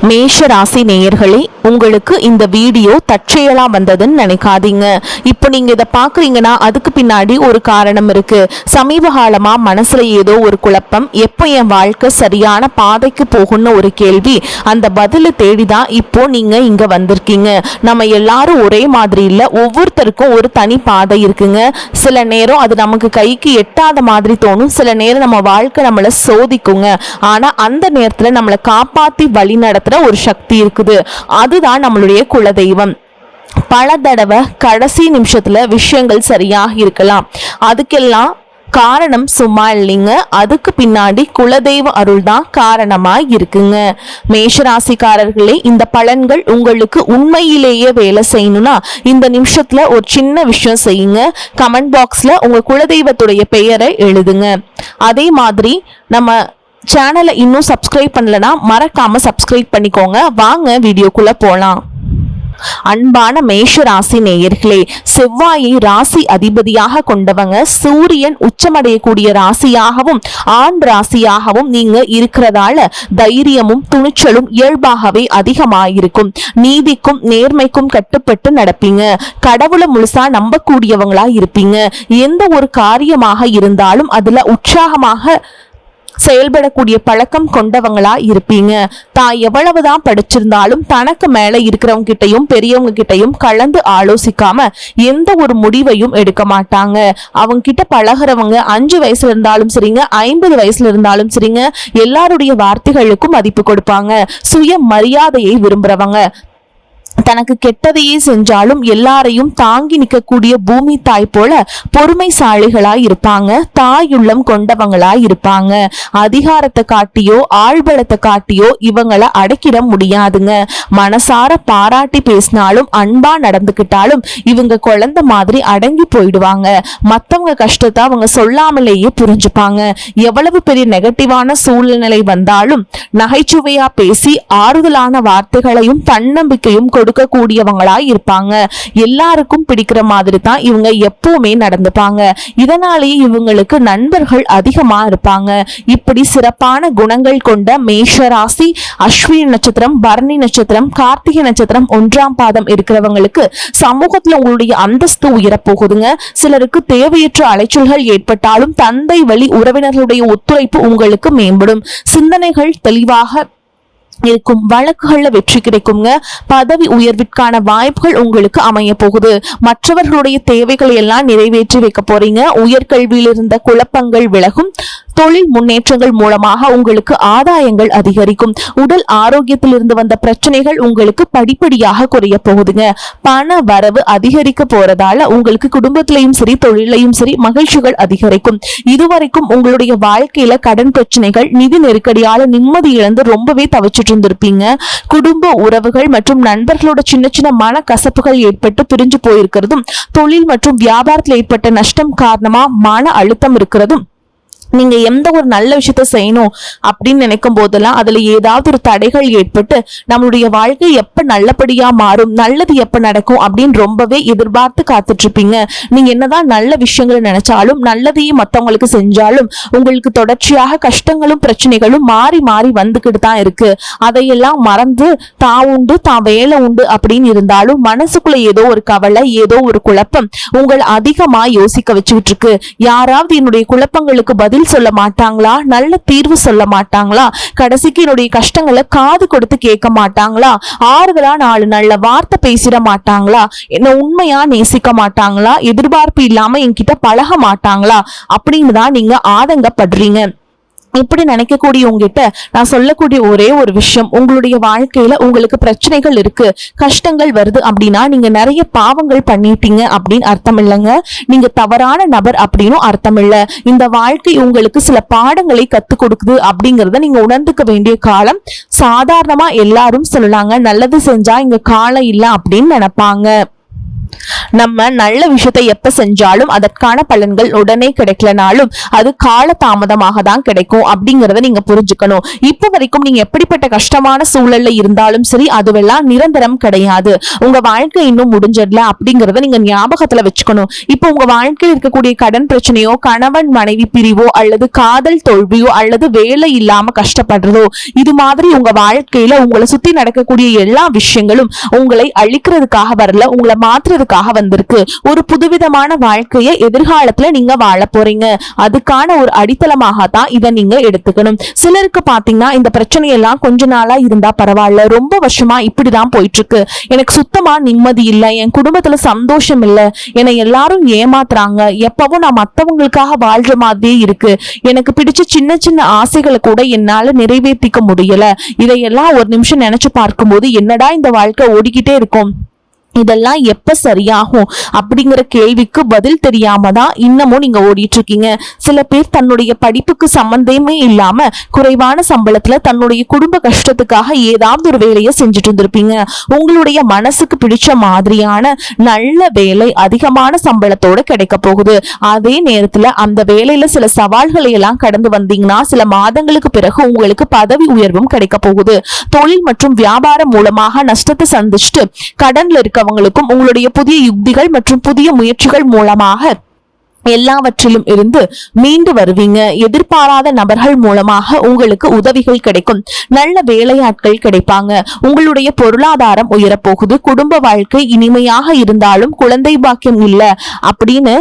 மேஷ ராசி நேயர்களே, உங்களுக்கு இந்த வீடியோ தற்செயலா வந்ததுன்னு நினைக்காதீங்க. இப்போ நீங்க இதை பாக்குறீங்கன்னா அதுக்கு பின்னாடி ஒரு காரணம் இருக்கு. சமீப காலமா மனசுல ஏதோ ஒரு குழப்பம், எப்போ என் வாழ்க்கை சரியான பாதைக்கு போகும்னு ஒரு கேள்வி. அந்த பதிலை தேடிதான் இப்போ நீங்க இங்க வந்திருக்கீங்க. நம்ம எல்லாரும் ஒரே மாதிரி இல்ல, ஒவ்வொருத்தருக்கும் ஒரு தனி பாதை இருக்குங்க. சில நேரம் அது நமக்கு கைக்கு எட்டாத மாதிரி தோணும், சில நேரம் நம்ம வாழ்க்கை நம்மளை சோதிக்குங்க. ஆனா அந்த நேரத்துல நம்மளை காப்பாத்தி வழி நடத்துற ஒரு சக்தி இருக்குது. அதுதான் நம்மளுடைய குலதெய்வம். பல தடவை கடைசி நிமிஷத்துல விஷயங்கள் சரியாக இருக்கலாம். அதுக்கெல்லாம் காரணம் சும்மா இல்லைங்க, அதுக்கு பின்னாடி குலதெய்வ அருள் தான் காரணமா இருக்குங்க. மேஷராசிக்காரர்களே, இந்த பலன்கள் உங்களுக்கு உண்மையிலேயே வேலை செய்யணும்னா இந்த நிமிஷத்துல ஒரு சின்ன விஷயம் செய்யுங்க. கமெண்ட் பாக்ஸ்ல உங்க குலதெய்வத்துடைய பெயரை எழுதுங்க. அதே மாதிரி நம்ம சேனலை இன்னும் சப்ஸ்கிரைப் பண்ணலனா மறக்காம சப்ஸ்கிரைப் பண்ணிக்கோங்க. வாங்க வீடியோக்குள்ள போலாம். அன்பான மேஷ ராசி நேயர்களே, செவ்வாயை ராசி அதிபதியாக கொண்டவங்க. சூரியன் உச்சமடையக்கூடிய ராசியாகவும் ஆண் ராசியாகவும் நீங்க இருக்கிறதால தைரியமும் துணிச்சலும் இயல்பாகவே அதிகமாயிருக்கும். நீதிக்கும் நேர்மைக்கும் கட்டுப்பட்டு நடப்பீங்க. கடவுளை முழுசா நம்பக்கூடியவங்களா இருப்பீங்க. எந்த ஒரு காரியமாக இருந்தாலும் அதுல உற்சாகமாக செயல்படக்கூடிய பழக்கம் கொண்டவங்களா இருப்பீங்க. தான் எவ்வளவுதான் படிச்சிருந்தாலும் தனக்கு மேல இருக்கிறவங்க கிட்டையும் பெரியவங்க கிட்டையும் கலந்து ஆலோசிக்காம எந்த ஒரு முடிவையும் எடுக்க மாட்டாங்க. அவங்க கிட்ட பழகிறவங்க 5 வயசுல இருந்தாலும் சரிங்க, 50 வயசுல இருந்தாலும் சரிங்க, எல்லாருடைய வார்த்தைகளுக்கும் மதிப்பு கொடுப்பாங்க. சுய மரியாதையை விரும்புறவங்க. தனக்கு கெட்டதையே செஞ்சாலும் எல்லாரையும் தாங்கி நிற்கக்கூடிய பூமி தாய் போல பொறுமைசாலிகளா இருப்பாங்க. தாயுள்ளம் கொண்டவங்களா இருப்பாங்க. அதிகாரத்தை காட்டியோ ஆழ்பலத்தை காட்டியோ இவங்களை அடக்கிட முடியாதுங்க. மனசார பாராட்டி பேசினாலும் அன்பா நடந்துக்கிட்டாலும் இவங்க குழந்தை மாதிரி அடங்கி போயிடுவாங்க. மத்தவங்க கஷ்டத்தை அவங்க சொல்லாமலேயே புரிஞ்சுப்பாங்க. எவ்வளவு பெரிய நெகட்டிவான சூழ்நிலை வந்தாலும் நகைச்சுவையா பேசி ஆறுதலான வார்த்தைகளையும் தன்னம்பிக்கையும் கொடுக்கக்கூடியவங்களா இருப்பாங்க. எல்லாருக்கும் பிடிக்கிற மாதிரி தான் இவங்க எப்பவுமே நடந்துப்பாங்க. இதனாலேயே இவங்களுக்கு நண்பர்கள் அதிகமா இருப்பாங்க. இப்படி சிறப்பான குணங்கள் கொண்ட மேஷ ராசி, அஸ்வினி நட்சத்திரம், பரணி நட்சத்திரம், கார்த்திகை நட்சத்திரம் 1ஆம் பாதம் இருக்கிறவங்களுக்கு சமூகத்துல உங்களுடைய அந்தஸ்து உயரப்போகுதுங்க. சிலருக்கு தேவையற்ற அலைச்சல்கள் ஏற்பட்டாலும் தந்தை வழி உறவினர்களுடைய ஒத்துழைப்பு உங்களுக்கு மேம்படும். சிந்தனைகள் தெளிவாக இருக்கும். வழக்குகள்ல வெற்றி கிடைக்குங்க. பதவி உயர்விற்கான வாய்ப்புகள் உங்களுக்கு அமைய போகுது. மற்றவர்களுடைய தேவைகளை எல்லாம் நிறைவேற்றி வைக்க போறீங்க. உயர்கல்வியில் இருந்த குழப்பங்கள் விலகும். தொழில் முன்னேற்றங்கள் மூலமாக உங்களுக்கு ஆதாயங்கள் அதிகரிக்கும். உடல் ஆரோக்கியத்தில் இருந்து வந்த பிரச்சனைகள் உங்களுக்கு படிப்படியாக குறைய போகுதுங்க. பண வரவு அதிகரிக்க போறதால உங்களுக்கு குடும்பத்திலையும் சரி தொழிலையும் சரி மகிழ்ச்சிகள் அதிகரிக்கும். இதுவரைக்கும் உங்களுடைய வாழ்க்கையில கடன் பிரச்சனைகள், நிதி நெருக்கடியால நிம்மதி இழந்து ரொம்பவே தவிச்சிட்டு இருந்திருப்பீங்க. குடும்ப உறவுகள் மற்றும் நண்பர்களோட சின்ன சின்ன மன கசப்புகள் ஏற்பட்டு பிரிஞ்சு போயிருக்கிறதும், தொழில் மற்றும் வியாபாரத்தில் ஏற்பட்ட நஷ்டம் காரணமா மன அழுத்தம் இருக்கிறதும், நீங்க எந்த ஒரு நல்ல விஷயத்த செய்யணும் அப்படின்னு நினைக்கும் போதெல்லாம் அதுல ஏதாவது ஒரு தடைகள் ஏற்பட்டு நம்மளுடைய வாழ்க்கை எப்ப நல்லபடியா மாறும், நல்லது எப்ப நடக்கும் அப்படின்னு ரொம்பவே எதிர்பார்த்து காத்துட்டு இருப்பீங்க. நீங்க என்னதான் நல்ல விஷயங்களை நினைச்சாலும் நல்லதையும் மத்தவங்களுக்கு செஞ்சாலும் உங்களுக்கு தொடர்ச்சியாக கஷ்டங்களும் பிரச்சனைகளும் மாறி மாறி வந்துகிட்டு தான் இருக்கு. அதையெல்லாம் மறந்து தான் உண்டு தான் வேலை உண்டு அப்படின்னு இருந்தாலும் மனசுக்குள்ள ஏதோ ஒரு கவலை, ஏதோ ஒரு குழப்பம் உங்களை அதிகமா யோசிக்க வச்சுக்கிட்டு இருக்கு. யாராவது என்னுடைய குழப்பங்களுக்கு பதில் சொல்ல மாட்டாங்களா, நல்ல தீர்வு சொல்ல மாட்டாங்களா, கடைசிக்கு என்னுடைய கஷ்டங்களை காது கொடுத்து கேட்க மாட்டாங்களா, ஆறுதலா 4 நல்ல வார்த்தை பேசிட மாட்டாங்களா, என்ன உண்மையா நேசிக்க மாட்டாங்களா, எதிர்பார்ப்பு இல்லாம என்கிட்ட பழக மாட்டாங்களா அப்படின்னு தான் நீங்க ஆதங்கப்படுறீங்க. இப்படி நினைக்கக்கூடிய உங்ககிட்ட நான் சொல்லக்கூடிய ஒரே ஒரு விஷயம், உங்களுடைய வாழ்க்கையில உங்களுக்கு பிரச்சனைகள் இருக்கு, கஷ்டங்கள் வருது அப்படின்னா நீங்க நிறைய பாவங்கள் பண்ணிட்டீங்க அப்படின்னு அர்த்தம் இல்லைங்க. நீங்க தவறான நபர் அப்படின்னு அர்த்தம் இல்ல. இந்த வாழ்க்கை உங்களுக்கு சில பாடங்களை கத்து கொடுக்குது அப்படிங்கறத நீங்க உணர்ந்துக்க வேண்டிய காலம். சாதாரணமா எல்லாரும் சொல்லலாங்க, நல்லது செஞ்சா இங்க காலம் இல்ல அப்படின்னு நினைப்பாங்க. நம்ம நல்ல விஷயத்தை எப்ப செஞ்சாலும் அதற்கான பலன்கள் உடனே கிடைக்கலனாலும் அது கால தாமதமாக தான் கிடைக்கும் அப்படிங்கறத நீங்க புரிஞ்சுக்கணும். இப்ப வரைக்கும் நீங்க எப்படிப்பட்ட கஷ்டமான சூழல்ல இருந்தாலும் சரி, அதுவெல்லாம் நிரந்தரம் கிடையாது. உங்க வாழ்க்கை இன்னும் முடிஞ்சிடல அப்படிங்கறத நீங்க ஞாபகத்துல வச்சுக்கணும். இப்ப உங்க வாழ்க்கையில் இருக்கக்கூடிய கடன் பிரச்சனையோ, கணவன் மனைவி பிரிவோ, அல்லது காதல் தோல்வியோ, அல்லது வேலை இல்லாம கஷ்டப்படுறதோ, இது மாதிரி உங்க வாழ்க்கையில உங்களை சுத்தி நடக்கக்கூடிய எல்லா விஷயங்களும் உங்களை அழிக்கிறதுக்காக வரல, உங்களை மாற்றுறதுக்காக வந்திருக்கு. ஒரு புதுவிதமான வாழ்க்கையை எதிர்காலத்துல நீங்க வாழ போறீங்க. அதுக்கான ஒரு அடித்தளமாக தான் இதை நீங்க எடுத்துக்கணும். சிலருக்கு பாத்தீங்கன்னா இந்த பிரச்சனையெல்லாம் கொஞ்ச நாளா இருந்தா பரவாயில்ல, ரொம்ப வருஷமா இப்படிதான் போயிட்டு இருக்கு, எனக்கு சுத்தமா நிம்மதி இல்லை, என் குடும்பத்துல சந்தோஷம் இல்லை, என்னை எல்லாரும் ஏமாத்துறாங்க, எப்பவும் நான் மத்தவங்களுக்காக வாழ்ற மாதிரியே இருக்கு, எனக்கு பிடிச்ச சின்ன சின்ன ஆசைகளை கூட என்னால நிறைவேற்றிக்க முடியல, இதையெல்லாம் ஒரு நிமிஷம் நினைச்சு பார்க்கும்போது என்னடா இந்த வாழ்க்கை ஓடிக்கிட்டே இருக்கும், இதெல்லாம் எப்ப சரியாகும் அப்படிங்கிற கேள்விக்கு பதில் தெரியாம தான் இன்னமும் நீங்க ஓடிட்டு இருக்கீங்க. சில பேர் தன்னுடைய படிப்புக்கு சம்பந்தமே இல்லாம குறைவான சம்பளத்துல தன்னுடைய குடும்ப கஷ்டத்துக்காக ஏதாவது ஒரு வேலையை செஞ்சுட்டு இருந்திருப்பீங்க. உங்களுடைய மனசுக்கு பிடிச்ச மாதிரியான நல்ல வேலை அதிகமான சம்பளத்தோட கிடைக்க போகுது. அதே நேரத்துல அந்த வேலையில சில சவால்களை எல்லாம் கடந்து வந்தீங்கன்னா சில மாதங்களுக்கு பிறகு உங்களுக்கு பதவி உயர்வும் கிடைக்க போகுது. தொழில் மற்றும் வியாபாரம் மூலமாக நஷ்டத்தை சந்திச்சுட்டு கடன்ல இருக்க அவங்களுக்கும் உங்களுடைய புதிய யுக்திகள் மற்றும் புதிய முயற்சிகள் மூலமாக எல்லாவற்றிலும் இருந்து மீண்டு வருவீங்க. எதிர்பாராத நபர்கள் மூலமாக உங்களுக்கு உதவிகள் கிடைக்கும். நல்ல வேலையாட்கள் கிடைப்பாங்க. உங்களுடைய பொருளாதாரம் உயரப்போகுது. குடும்ப வாழ்க்கை இனிமையாக இருந்தாலும் குழந்தை பாக்கியம் இல்லை அப்படின்னு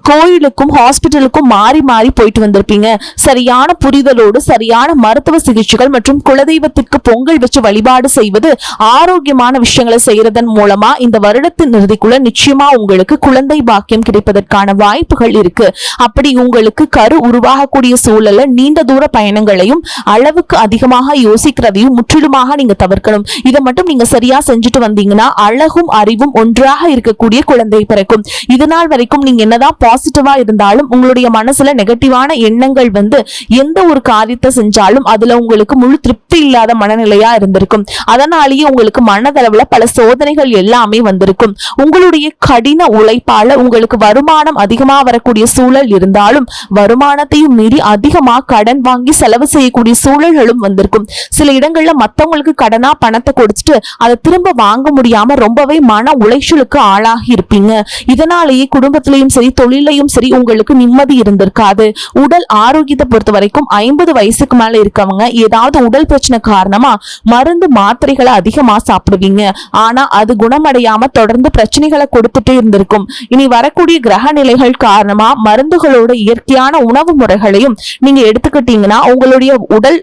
கோயிலுக்கும் ஹாஸ்பிட்டலுக்கும் மாறி மாறி போயிட்டு வந்திருப்பீங்க. சரியான புரிதலோடு சரியான மருத்துவ சிகிச்சைகள் மற்றும் குலதெய்வத்திற்கு பொங்கல் வச்சு வழிபாடு செய்வது, ஆரோக்கியமான விஷயங்களை செய்யறதன் மூலமா இந்த வருடத்தின் இறுதிக்குள்ள நிச்சயமா உங்களுக்கு குழந்தை பாக்கியம் கிடைப்பதற்கான வாய்ப்புகள் இருக்கு. அப்படி உங்களுக்கு கரு உருவாகக்கூடிய சூழல்ல நீண்ட தூர பயணங்களையும் அளவுக்கு அதிகமாக யோசிக்கிறதையும் முற்றிலுமாக நீங்க தவிர்க்கணும். இதை மட்டும் நீங்க சரியா செஞ்சுட்டு வந்தீங்கன்னா அழகும் அறிவும் ஒன்றாக இருக்கக்கூடிய குழந்தை பிறக்கும். இதனால் வரைக்கும் நீங்க என்னதான் பாசிட்டிவா இருந்தாலும் உங்களுடைய மனசுல நெகட்டிவான எண்ணங்கள் வந்து எந்த ஒரு காரியத்தை செஞ்சாலும் அதுல உங்களுக்கு முழு திருப்தி இல்லாத மனநிலையா இருந்திருக்கும். அதனாலேயே உங்களுக்கு மனதளவுல பல சோதனைகள் எல்லாமே வந்திருக்கும். உங்களுடைய கடின உழைப்பால உங்களுக்கு வருமானம் அதிகமா வரக்கூடிய சூழல் இருந்தாலும் வருமானத்தையும் மீறி அதிகமா கடன் வாங்கி செலவு செய்யக்கூடிய சூழல்களும் வந்திருக்கும். சில இடங்கள்ல மத்தவங்களுக்கு கடனா பணத்தை கொடுத்துட்டு அதை திரும்ப வாங்க முடியாம ரொம்பவே மன உளைச்சலுக்கு ஆளாகி இருப்பீங்க. இதனாலேயே குடும்பத்திலையும் சரி தொழிலையும் சரி உங்களுக்கு நிம்மதி இருந்திருக்காது. உடல் ஆரோக்கியத்தை பொறுத்த வரைக்கும் 50 வயசுக்கு மேல இருக்கவங்க ஏதாவது உடல் பிரச்சனை காரணமா மருந்து மாத்திரைகளை அதிகமா சாப்பிடுவீங்க. ஆனா அது குணமடையாம தொடர்ந்து பிரச்சனைகளை கொடுத்துட்டே இருந்திருக்கும். இனி வரக்கூடிய கிரக நிலைகள் காரணமா மருந்துகளோட இயற்கையான உணவு முறைகளையும் நீங்க எடுத்துக்கிட்டீங்கன்னா உங்களுடைய உடல்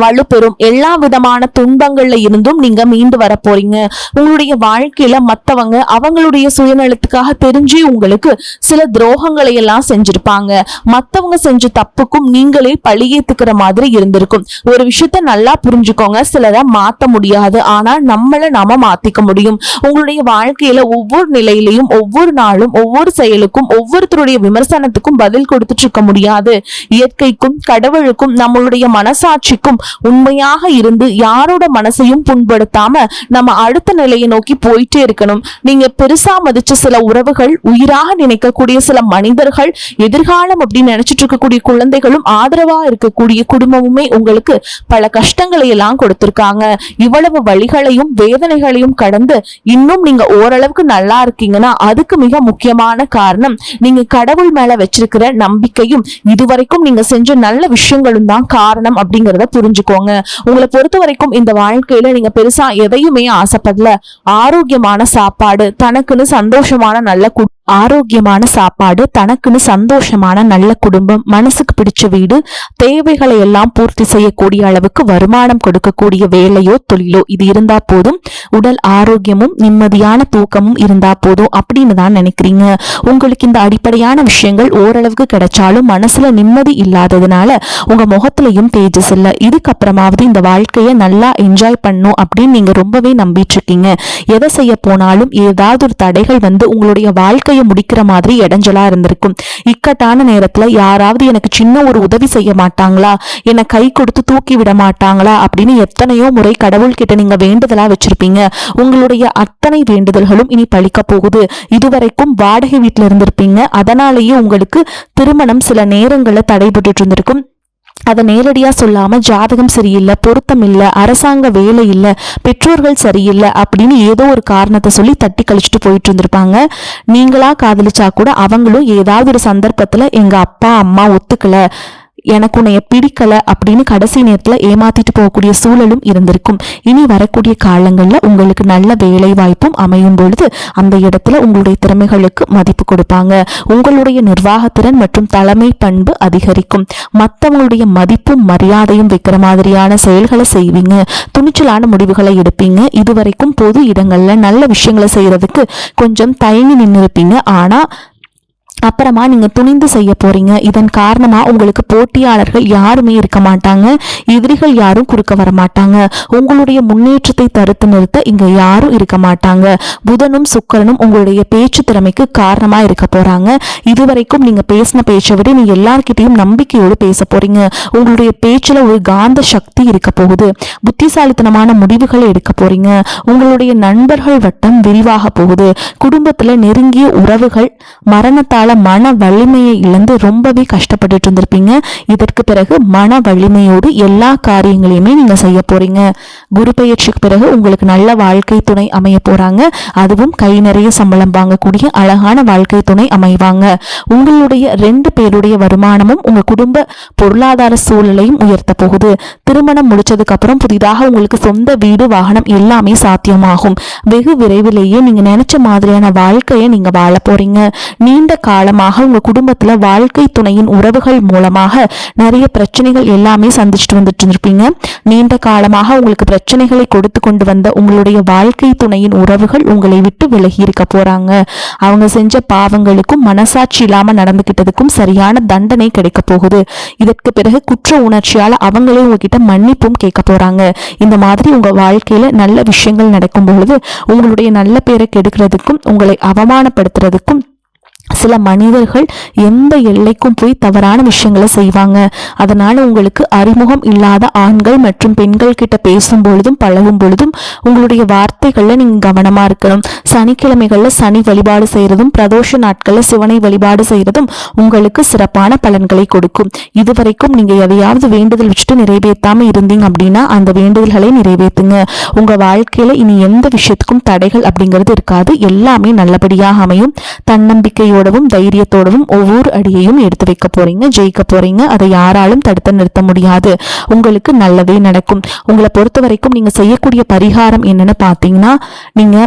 வலுப்பெறும். எல்லா விதமான துன்பங்கள்ல இருந்தும் நீங்க மீண்டு வர போறீங்க. உங்களுடைய வாழ்க்கையில மத்தவங்க அவங்களுடைய சுயநலத்துக்காக தெரிஞ்சு உங்களுக்கு சில துரோகங்களை எல்லாம் செஞ்சிருப்பாங்க. மத்தவங்க செஞ்ச தப்புக்கும் நீங்களே பழியேத்துக்கிற மாதிரி இருந்திருக்கும். ஒரு விஷயத்த நல்லா புரிஞ்சுக்கோங்க, சிலரை மாத்த முடியாது, ஆனா நம்மள நாம மாத்திக்க முடியும். உங்களுடைய வாழ்க்கையில ஒவ்வொரு நிலையிலையும் ஒவ்வொரு நாளும் ஒவ்வொரு செயலுக்கும் ஒவ்வொருத்தருடைய விமர்சனத்துக்கும் பதில் கொடுத்துட்டு இருக்க முடியாது. இயற்கைக்கும் கடவுளுக்கும் நம்மளுடைய மனசாட்சிக்கும் உண்மையாக இருந்து யாரோட மனசையும் புண்படுத்தாம நம்ம அடுத்த நிலையை நோக்கி போயிட்டே இருக்கணும். நீங்க பெருசா மதிச்ச சில உறவுகள், உயிராக நினைக்கக்கூடிய சில மனிதர்கள், எதிர்காலம் அப்படின்னு நினைச்சிட்டு இருக்கக்கூடிய குழந்தைகளும் ஆதரவா இருக்கக்கூடிய குடும்பமுமே உங்களுக்கு பல கஷ்டங்களை எல்லாம் கொடுத்திருக்காங்க. இவ்வளவு வழிகளையும் வேதனைகளையும் கடந்து இன்னும் நீங்க ஓரளவுக்கு நல்லா இருக்கீங்கன்னா அதுக்கு மிக முக்கியமான காரணம் நீங்க கடவுள் மேல வச்சிருக்கிற நம்பிக்கையும் இதுவரைக்கும் நீங்க செஞ்ச நல்ல விஷயங்களும் தான் காரணம் அப்படிங்கறத புரிஞ்சுக்கோங்க. உங்களை பொறுத்த வரைக்கும் இந்த வாழ்க்கையில நீங்க பெருசா எதையுமே ஆசைப்படல. ஆரோக்கியமான சாப்பாடு, தனக்குன்னு சந்தோஷமான நல்ல ஆரோக்கியமான சாப்பாடு, தனக்குன்னு சந்தோஷமான நல்ல குடும்பம், மனசுக்கு பிடிச்ச வீடு, தேவைகளை எல்லாம் பூர்த்தி செய்யக்கூடிய அளவுக்கு வருமானம் கொடுக்கக்கூடிய வேலையோ தொழிலோ இது இருந்தா போதும். உடல் ஆரோக்கியமும் நிம்மதியான தூக்கமும் இருந்தா போதும் அப்படின்னு தான் நினைக்கிறீங்க. உங்களுக்கு இந்த அடிப்படையான விஷயங்கள் ஓரளவுக்கு கிடைச்சாலும் மனசுல நிம்மதி இல்லாததுனால உங்க முகத்திலையும் தேஜஸ் இல்லை. இதுக்கப்புறமாவது இந்த வாழ்க்கையை நல்லா என்ஜாய் பண்ணும் அப்படின்னு நீங்க ரொம்பவே நம்பிட்டு இருக்கீங்க. எதை செய்ய போனாலும் ஏதாவது ஒரு தடைகள் வந்து உங்களுடைய வாழ்க்கை வாழ்க்கையை முடிக்கிற மாதிரி இடைஞ்சலா இருந்திருக்கும். இக்கட்டான நேரத்துல யாராவது எனக்கு சின்ன ஒரு உதவி செய்ய மாட்டாங்களா, என்னை கை கொடுத்து தூக்கி விட மாட்டாங்களா அப்படின்னு எத்தனையோ முறை கடவுள்கிட்ட நீங்க வேண்டுதலா வச்சிருப்பீங்க. உங்களுடைய அத்தனை வேண்டுதல்களும் இனி பழிக்க போகுது. இதுவரைக்கும் வாடகை வீட்டுல இருந்திருப்பீங்க, அதனாலேயே உங்களுக்கு திருமணம் சில நேரங்களில் தடைபட்டு இருந்திருக்கும். அதை நேரடியா சொல்லாம ஜாதகம் சரியில்லை, பொருத்தம் இல்லை, அரசாங்க வேலை இல்லை, பெற்றோர்கள் சரியில்லை அப்படின்னு ஏதோ ஒரு காரணத்தை சொல்லி தட்டி கழிச்சுட்டு போயிட்டு இருந்திருப்பாங்க. நீங்களா காதலிச்சா கூட அவங்களும் ஏதாவது ஒரு சந்தர்ப்பத்துல எங்க அப்பா அம்மா ஒத்துக்கல, எனக்கு உன்னைய பிடிக்கல அப்படின்னு கடைசி நேரத்துல ஏமாத்திட்டு போகக்கூடிய சூழலும் இருந்திருக்கும். இனி வரக்கூடிய காலங்கள்ல உங்களுக்கு நல்ல வேலை வாய்ப்பும் அமையும் பொழுது அந்த இடத்துல உங்களுடைய திறமைகளுக்கு மதிப்பு கொடுப்பாங்க. உங்களுடைய நிர்வாகத்திறன் மற்றும் தலைமை பண்பு அதிகரிக்கும். மற்றவங்களுடைய மதிப்பும் மரியாதையும் வைக்கிற மாதிரியான செயல்களை செய்வீங்க. துணிச்சலான முடிவுகளை எடுப்பீங்க. இதுவரைக்கும் பொது இடங்கள்ல நல்ல விஷயங்களை செய்யறதுக்கு கொஞ்சம் தயங்கி நின்று இருப்பீங்க. ஆனா அப்புறமா நீங்க துணிந்து செய்ய போறீங்க. இதன் காரணமா உங்களுக்கு போட்டியாளர்கள் யாருமே இருக்க மாட்டாங்க, எதிரிகள் யாரும் குறுக்க வர மாட்டாங்க. உங்களுடைய முன்னேற்றத்தை தடுத்து நிறுத்த இங்க யாரும் இருக்க மாட்டாங்க. புதனும் சுக்கிரனும் உங்களுடைய பேச்சு திறமைக்கு காரணமா இருக்க போறாங்க. இதுவரைக்கும் நீங்க பேசின பேச்சை விட நீங்க எல்லார்கிட்டையும் நம்பிக்கையோடு பேச போறீங்க. உங்களுடைய பேச்சுல ஒரு காந்த சக்தி இருக்க போகுது. புத்திசாலித்தனமான முடிவுகளை எடுக்க போறீங்க. உங்களுடைய நண்பர்கள் வட்டம் விரிவாக போகுது. குடும்பத்துல நெருங்கிய உறவுகள் மரணத்தால மன வலிமையை இழந்து ரொம்பவே கஷ்டப்பட்டு இருந்திருப்பீங்க. இதற்கு பிறகு மன வலிமையோடு எல்லா காரியங்களையுமே நீங்க செய்ய போறீங்க. குரு பெயர்ச்சிக்கு பிறகு உங்களுக்கு நல்ல வாழ்க்கை துணை அமைய போறாங்க. அதுவும் கை நிறைய சம்பளம் வாங்கக்கூடிய அழகான வாழ்க்கை துணை அமைவாங்க. உங்களுடைய 2 பேருடைய வருமானமும் உங்க குடும்ப பொருளாதார சூழலையும் உயர்த்த போகுது. திருமணம் முடிச்சதுக்கு அப்புறம் புதிதாக உங்களுக்கு சொந்த வீடு வாகனம் எல்லாமே சாத்தியமாகும். வெகு விரைவிலேயே நீங்க நினைச்ச மாதிரியான வாழ்க்கையை நீங்க வாழ போறீங்க. நீண்ட காலமாக உங்க குடும்பத்துல வாழ்க்கை துணையின் உறவுகள் மூலமாக நிறைய பிரச்சனைகள் எல்லாமே சந்திச்சுட்டு வந்துட்டு இருந்திருப்பீங்க. நீண்ட காலமாக உங்களுக்கு பிரச்சனைகளை கொடுத்து கொண்டு வந்த உங்களுடைய வாழ்க்கை துணையின் உறவுகள் உங்களை விட்டு விலகி இருக்க போறாங்க. அவங்க செஞ்ச பாவங்களுக்கும் மனசாட்சி இல்லாம நடந்துகிட்டதுக்கும் சரியான தண்டனை கிடைக்க போகுது. இதற்கு பிறகு குற்ற உணர்ச்சியால அவங்களே உங்ககிட்ட மன்னிப்பும் கேட்க போறாங்க. இந்த மாதிரி உங்க வாழ்க்கையில நல்ல விஷயங்கள் நடக்கும் பொழுது உங்களுடைய நல்ல பேரை கெடுக்கிறதுக்கும் உங்களை அவமானப்படுத்துறதுக்கும் சில மனிதர்கள் எந்த எல்லைக்கும் போய் தவறான விஷயங்களை செய்வாங்க. அதனால உங்களுக்கு அறிமுகம் இல்லாத ஆண்கள் மற்றும் பெண்கள் கிட்ட பேசும் பொழுதும் பழகும் பொழுதும் உங்களுடைய வார்த்தைகள்ல நீங்க கவனமா இருக்கணும். சனிக்கிழமைகள்ல சனி வழிபாடு செய்யறதும் பிரதோஷ நாட்கள்ல சிவனை வழிபாடு செய்யறதும் உங்களுக்கு சிறப்பான பலன்களை கொடுக்கும். இதுவரைக்கும் நீங்க எதையாவது வேண்டுதல் வச்சுட்டு நிறைவேற்றாம இருந்தீங்க அப்படின்னா அந்த வேண்டுதல்களை நிறைவேற்றுங்க. உங்க வாழ்க்கையில இனி எந்த விஷயத்துக்கும் தடைகள் அப்படிங்கிறது இருக்காது. எல்லாமே நல்லபடியாக அமையும். தன்னம்பிக்கையோடவும் தைரியத்தோடவும் ஒவ்வொரு அடியையும் எடுத்து வைக்க போறீங்க. ஜெயிக்க போறீங்க. அதை யாராலும் தடுத்து நிறுத்த முடியாது. உங்களுக்கு நல்லதே நடக்கும். உங்களை பொறுத்த வரைக்கும் நீங்க செய்யக்கூடிய பரிகாரம் என்னன்னு பாத்தீங்கன்னா, நீங்க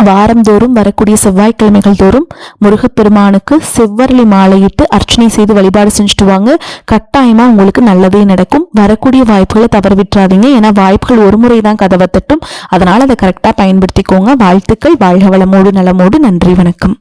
வாரந்தோறும் வரக்கூடிய செவ்வாய்க்கிழமைகள் தோறும் முருகப்பெருமானுக்கு செவ்வரளி மாலையிட்டு அர்ச்சனை செய்து வழிபாடு செஞ்சுட்டு வாங்க. கட்டாயமா உங்களுக்கு நல்லதே நடக்கும். வரக்கூடிய வாய்ப்புகளை தவற விட்டுறாதீங்க. ஏன்னா வாய்ப்புகள் ஒரு முறை தான் கதவை தட்டும். அதனால அதை கரெக்டா பயன்படுத்திக்கோங்க. வாழ்த்துக்கள். வாழ்க வளமோடு நலமோடு. நன்றி, வணக்கம்.